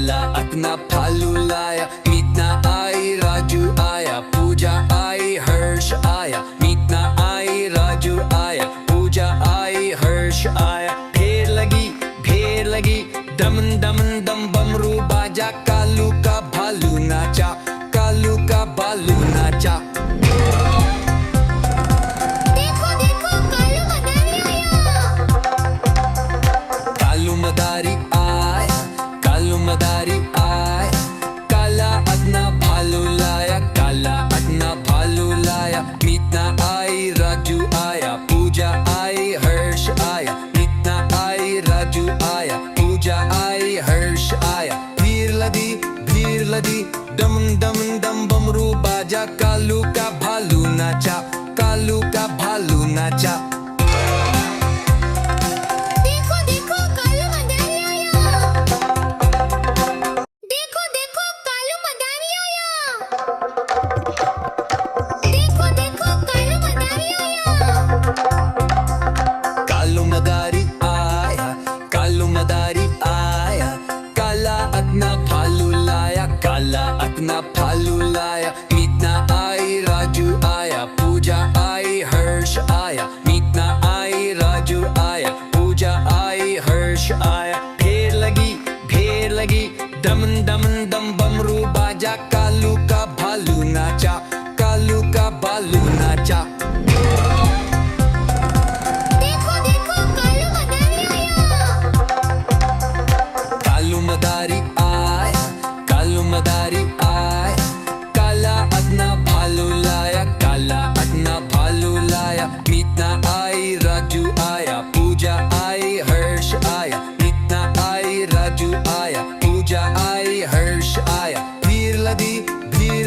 काला अकना भालू लाया। मीतना आई राजू आया, पूजा आई हर्ष आया। मीतना आई राजू आया, पूजा आई हर्ष आया। ढेर लगी दमन दमन दम बमरू बाजा। कालू का भालू नाचा, कालू का भालू नाचा। देखो देखो कालू मदारी आया। कालू मदारी आया, कालू मदारी आया। काला अदना भालू लाया, काला अदना भालू लाया। मीतना आई राजू आया, पूजा आई हर्ष आया। मीतना आई राजू आया, पूजा आई हर्ष आया। भीड़ लदी दम दम दम बमरू बाजा। कालू का भालू नाचा, कालू का भालू नाचा। देखो देखो कालू मदारी आया। देखो देखो कालू मदारी आया। देखो देखो कालू मदारी आया। कालू मदारी आया, कालू मदारी आया। काला अदना भालू लाया, काला अदना भालू लाया। मीतना आई राजू आया, पूजा आई हर्ष आया। मीतना आई राजू आया, पूजा आई हर्ष आया। ढेर लगी दमन दमन दम बमरू बाजा। कालू का भालू नाचा, कालू का भालू नाचा। देखो देखो कालू मदारी आया। कालू मदारी आया, कालू मदारी आया। काला अदना भालू लाया, काला अदना भालू लाया। मीतना आई राजू आया, पूजा आई हर्ष आया। मीतना आई राजू आया, पूजा आई हर्ष आया। भीड़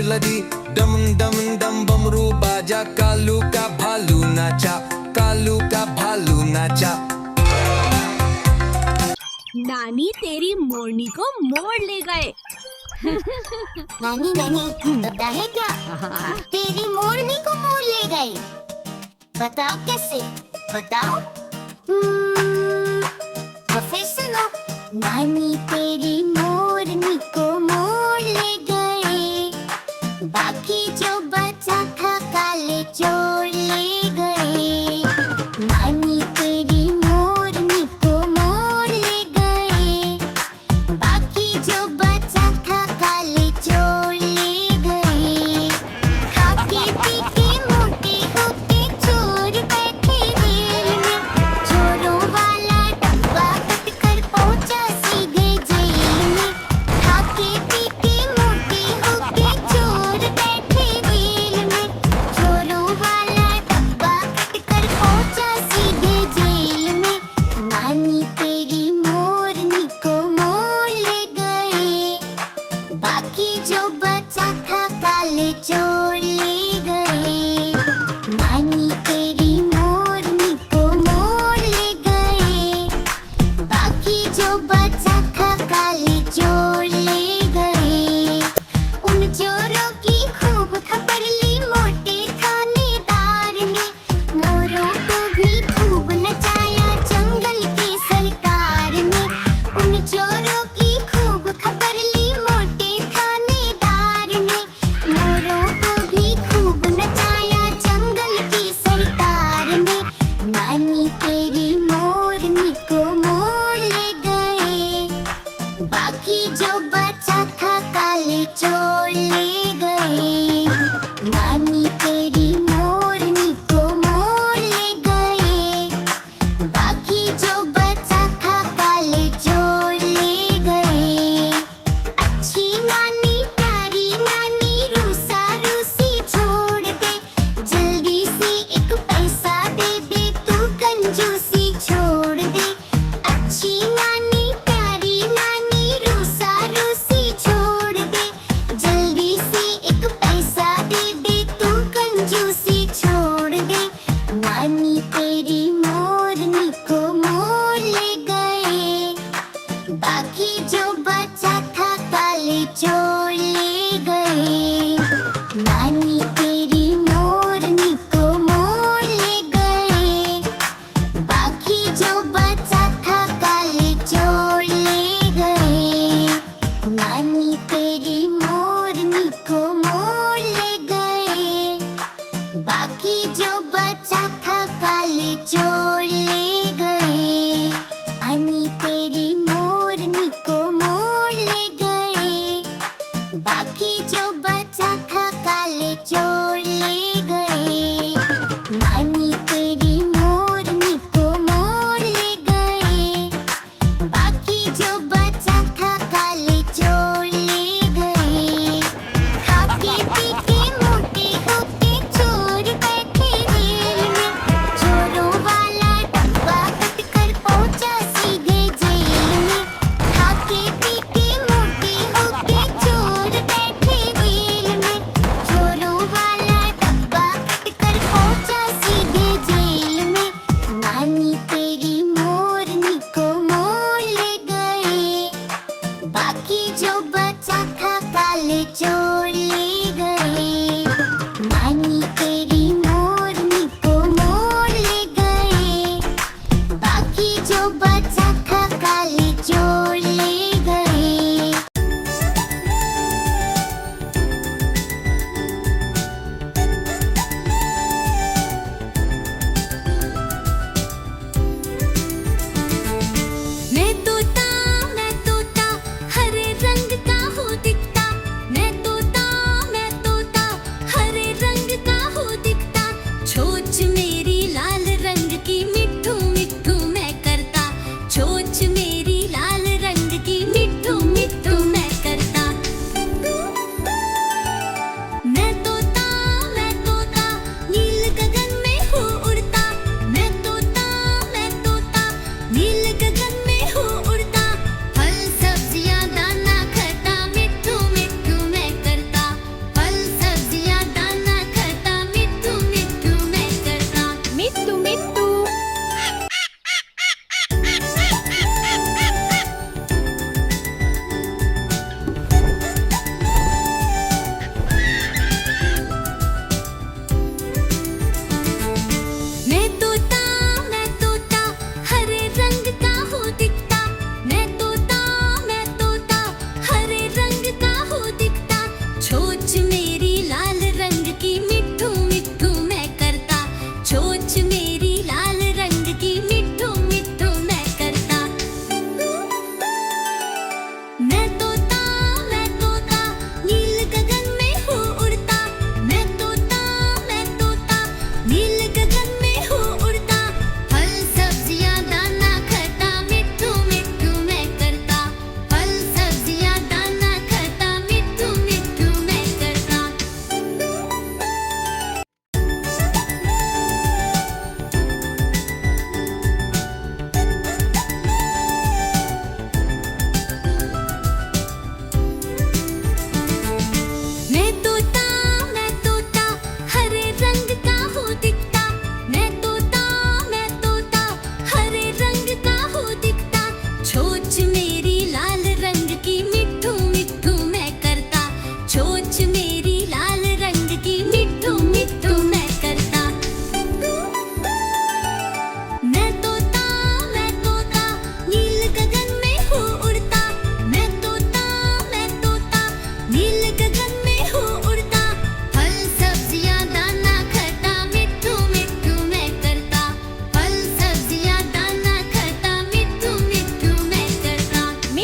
लदी दमन दमन दम बमरू बाजा। कालू का भालू नाचा, कालू का भालू नाचा। नानी तेरी मोरनी को मोड़ ले गए। नानी पता है क्या? तेरी मोरनी को मोड़ ले गए। बताओ कैसे? बताओ। प्रोफेसर नानी तेरी मोरनी को मोड़ ले गए। बाकी जो बचा था काले चोर ले गए। नानी तेरी मोरनी को मोड़ ले गए। बाकी जो बचा था काले चोर ले गए। खाके पी के मोटे होके चोर बैठे रेल में। चोरों वाला डब्बा कट कर पहुंचा सीधे जेल में। खाके पी के मोटे होके चोर बैठे रेल में। चोरों वाला डब्बा कट कर पहुंचा सीधे जेल में। नानी तेरी मोरनी को मोड़ ले गए। बाकी जो बचा था काले चोर ले गए। नानी तेरी मोरनी को मोड़ ले गए। बाकी जो बचा था काले चोर ले गए। उन चोरों की खूब खबर ली मोटे थानेदार ने। मोरों को भी खूब नचाया जंगल की सरकार ने। उन चोरों की खूब खबर ली मोटे थानेदार ने। मोरों को भी खूब नचाया जंगल की सरकार ने। नानी तेरी मोरनी को मोड़ ले गए। बाकी जो बचा था काले चोर ले गए। नानी तेरी मोरनी को मोड़ ले गए। बाकी जो बचा था काले चोर ले गए। अच्छी नानी प्यारी नानी रूसा रूसी छोड़ दे। जल्दी से एक पैसा दे दे तू कंजूसी छोड़ दे। अच्छी नानी प्यारी नानी रूसा रूसी छोड़ दे। जल्दी से एक पैसा दे दे तू कंजूसी छोड़ दे। नानी तेरी मोरनी को मोड़ ले गए। बाकी जो बचा था काले चोर ले गए। नानी तेरी मोरनी को मोड़ ले गए। बाकी जो बचा था काले चोर ले गए।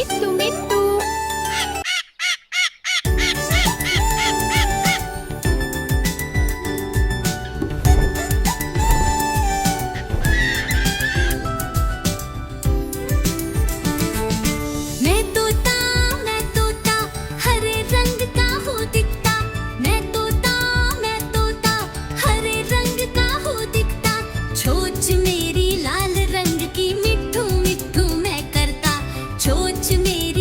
मिट्टू मिट्टू मैं तोता हरे रंग का हूँ दिखता मैं तोता हरे रंग का हूँ दिखता चोंच मेरी लाल रंग की मिट्ठू मिट्ठू मैं करता चोंच मेरी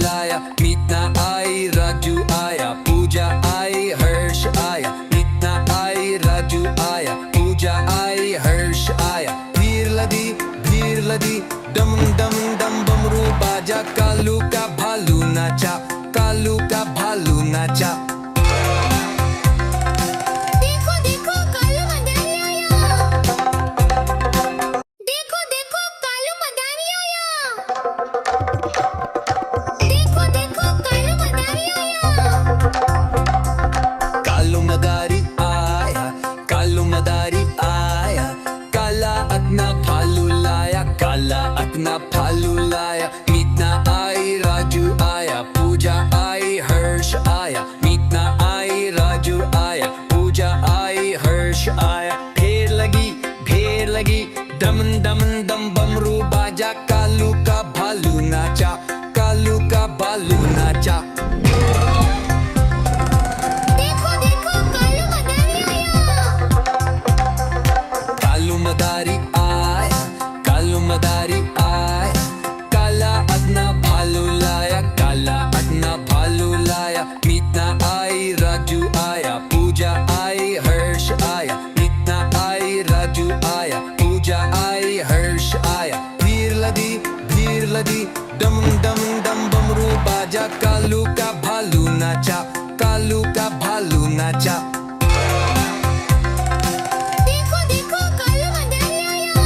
लाया, मीतना आई राजू आया, पूजा आई हर्ष आया, मीतना आई राजू आया, पूजा आई हर्ष आया। भीड़ लदी डम डम डम बमरू बाजा, कालू का भालू नाचा, कालू का भालू नाचा। देखो देखो कालू मदारी आया। देखो देखो कालू मदारी आया। देखो देखो कालू मदारी आया। कालू मदारी आया, कालू मदारी आया, काला अपना भालू लाया, काला अपना भालू लाया। मीतना आई राजू आया, पूजा आई हर्ष आया, मीतना आई राजू आया, पूजा आई हर्ष आया। भीड़ लगी दम दम दम बमरू बाजा, कालू का भालू नाचा, कालू का भालू नाचा। देखो देखो कालू मदारी आया। कालू मदारी आया, कालू मदारी आया, काला अपना भालू लाया, काला अपना भालू लाया। मीतना आई राजू आया, पूजा आई हर्ष आया, मीतना आई राजू आया, पूजा आई हर्ष आया। भीड़ लदी डम डम डम बमरू बाजा, कालू का भालू नाचा, कालू का भालू नाचा। देखो देखो कालू मदारी आया।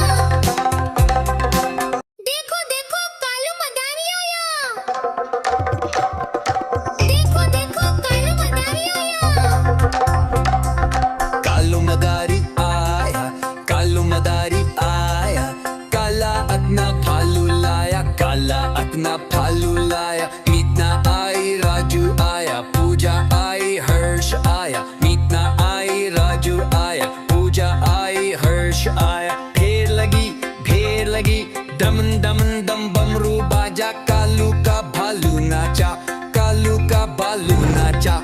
देखो देखो कालू मदारी आया। देखो देखो कालू मदारी आया। कालू मदारी आया, कालू मदारी आया, काला अपना भालू लाया, काला अपना भालू लाया। मीतना आई राजू आया, पूजा आई हर्ष आया, मीतना आई राजू आया, पूजा आई हर्ष आया। भीड़ लगी दम दम दम बमरू बाजा, कालू का भालू नाचा, कालू का भालू नाचा।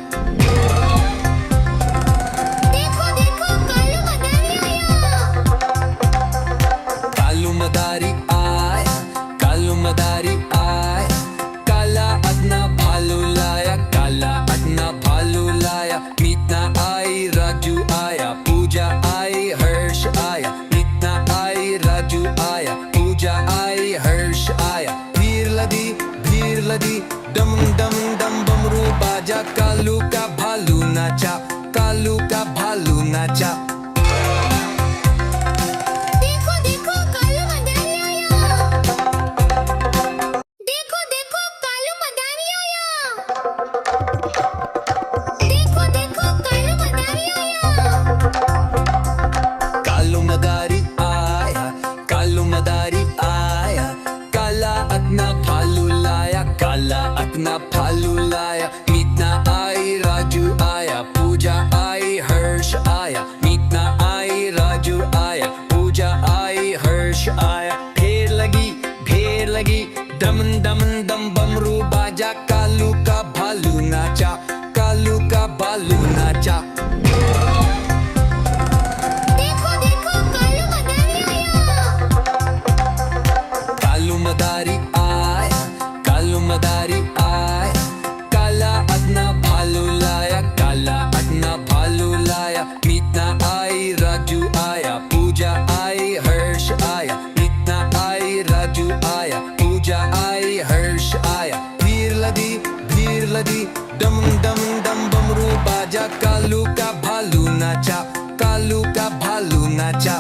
देखो देखो कालू मदारी आया। कालू मदारी आया, कालू मदारी आया, काला अपना भालू लाया, काला अपना भालू लाया। मीतना आई राजू आया, पूजा आई हर्ष आया, मीतना आई राजू आया, पूजा आई हर्ष आया। भीड़ लदी डम डम डम बमरू बाजा, कालू का भालू नाचा, कालू का भालू नाचा। देखो देखो कालू मदारी आया। देखो देखो कालू मदारी आया। देखो देखो कालू मदारी आया। कालू मदारी आया, कालू मदारी आया, काला अपना भालू लाया, काला अपना भालू लाया। मीतना आई राजू आया, पूजा आई हर्ष आया, मीतना आई राजू आया, पूजा आई हर्ष आया। भीड़ लगी दम दम दम बमरू बाजा, कालू का भालू नाचा, कालू का भालू नाचा। देखो देखो कालू मदारी आया। कालू मदारी आया, कालू मदारी आया, काला अपना भालू लाया, काला अपना भालू लाया। मीतना आई राजू आया, पूजा आई हर्ष आया, मीतना आई राजू आया, पूजा आई हर्ष आया। भीड़ लदी डम डम डम बमरू बाजा, कालू का भालू नाचा, कालू का भालू नाचा।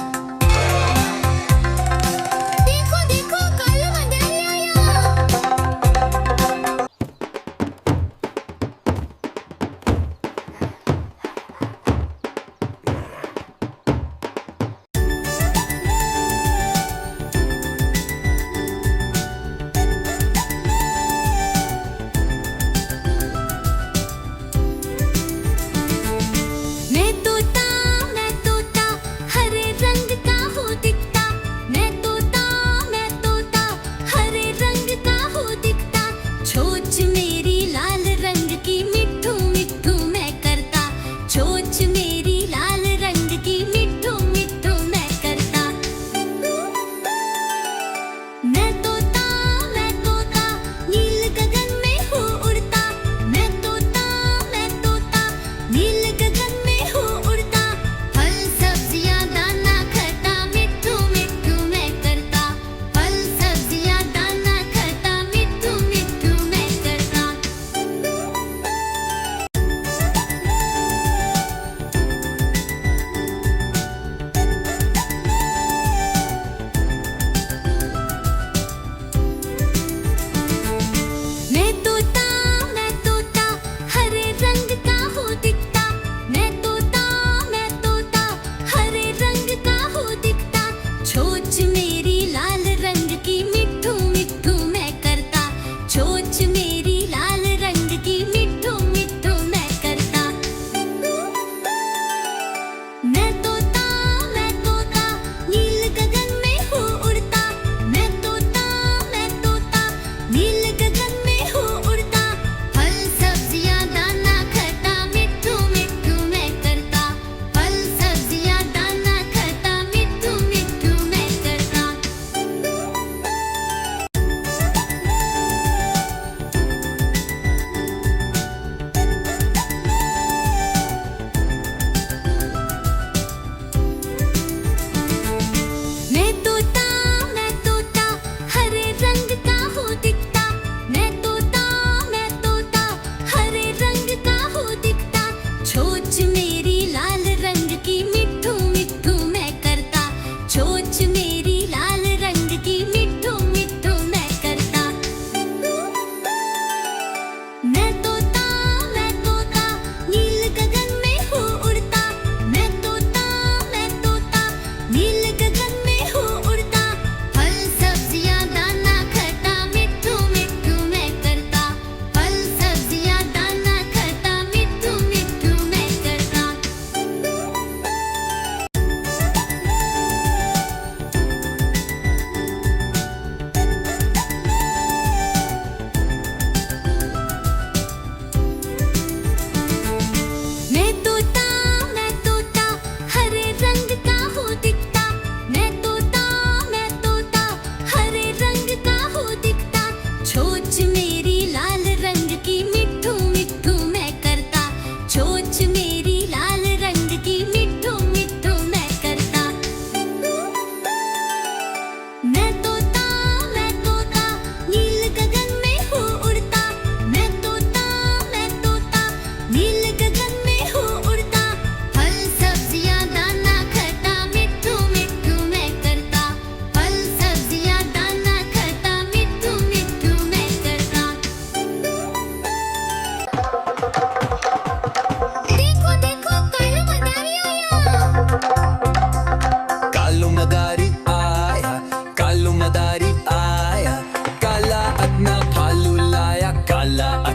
देखो देखो कालू मदारी आया।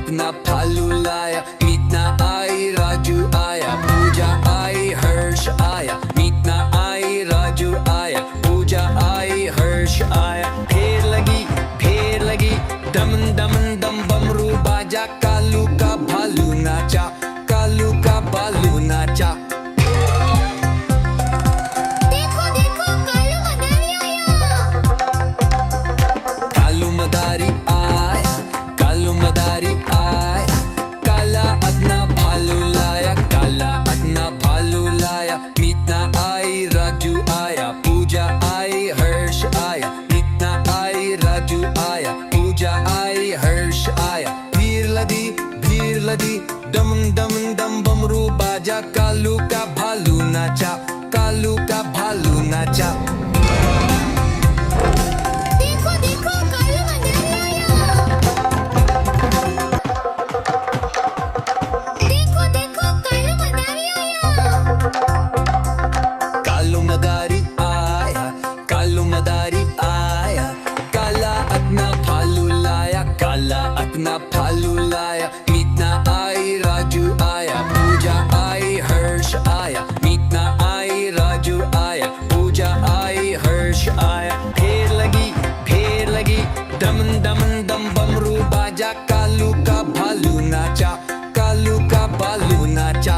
अपना भालू लाया, मीतना आई राजू आया, पूजा आई हर्ष आया, मीतना आई राजू आया, पूजा आई हर्ष आया। ढेर लगी दमन दमन दम बमरू बाजा, कालू का भालू नाचा, कालू का भालू नाचा। देखो देखो कालू मदारी आया। कालू मदारी आया, काला अपना भालू लाया, काला अपना भालू लाया, मीतना आई राजू आया, पूजा आई हर्ष आया, मीतना आई राजू आया, पूजा आई हर्ष आया। भीड़ लदी दमन दमन दम बमरू बाजा, कालू का भालू नाचा, कालू का भालू नाचा। देखो देखो कालू मदारी आया, कालू मदारी आया, काला अपना भालू लाया, काला अपना भालू लाया, मीतना आई राजू आया, पूजा आई हर्ष आया, मीतना आई राजू आया, पूजा आई हर्ष आया। ढेर लगी दमन दमन दम बमरू बाजा, कालू का भालू नाचा, कालू का भालू नाचा।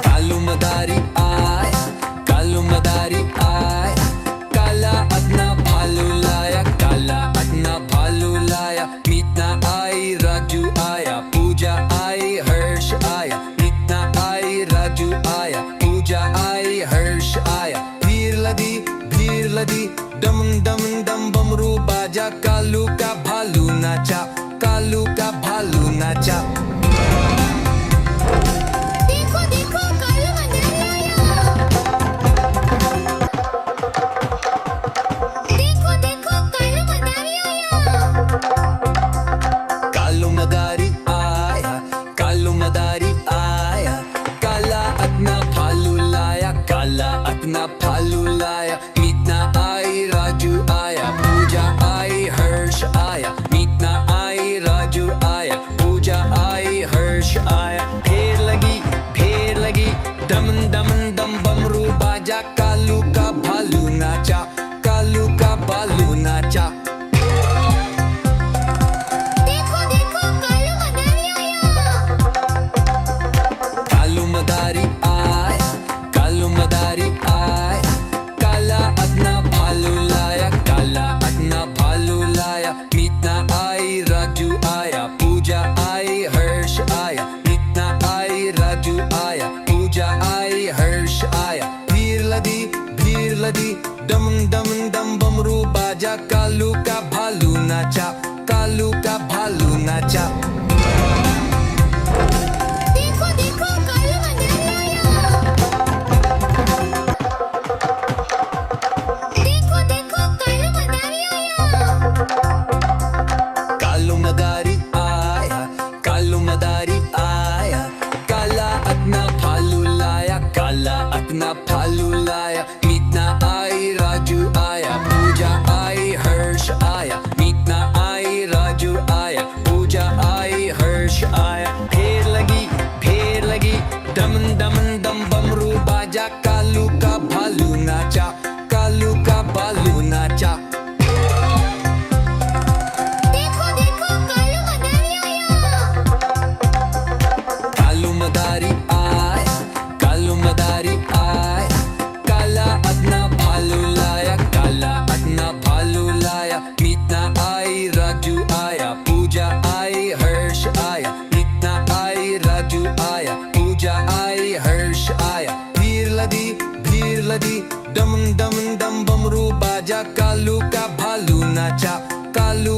कालू मदारी आया, कालू मदारी आया, काला अपना भालू लाया, काला अपना भालू लाया, मीतना आई राजू आया, पूजा आई हर्ष आया, मीतना आई राजू आया, पूजा आई हर्ष आया। भीड़ लदी दमन दमन दम बमरू बाजा, कालू का भालू नाचा, कालू का भालू नाचा। कालू मदारी आया, कालू मदारी आया, काला अपना भालू लाया, काला अपना भालू लाया, मीतना आई राजू आया, पूजा आई हर्ष आया, मीतना आई राजू आया, पूजा आई हर्ष आया। ढेर लगी दमन दमन दम बमरू बाजा, कालू का भालू नाचा, कालू का भालू नाचा। कालू मदारी आया, कालू मदारी आया, काला अपना भालू लाया, काला अपना भालू लाया, मीतना आई राजू आया, पूजा आई हर्ष आया, मीतना आई राजू आया, पूजा आई हर्ष आया। भीड़ लदी दमन दमन दम बमरू बाजा, कालू का भालू नाचा, कालू का भालू नाचा। कालू मदारी आया, कालू मदारी आया, काला अपना भालू लाया, काला अपना भालू लाया, मीतना आई राजू आया, पूजा आई हर्ष आया, मीतना आई राजू आया, पूजा आई हर्ष आया। ढेर लगी दमन दमन दम बमरू बाजा, कालू का भालू नाचा, कालू का भालू नाचा। कालू मदारी आया, कालू मदारी आया, काला अपना भालू लाया, काला अपना भालू लाया, मीतना आई राजू आया, पूजा आई हर्ष आया, मीतना आई राजू आया, पूजा आई हर्ष आया। भीड़ लदी दमन दमन दम बमरू बाजा, कालू का भालू नाचा, कालू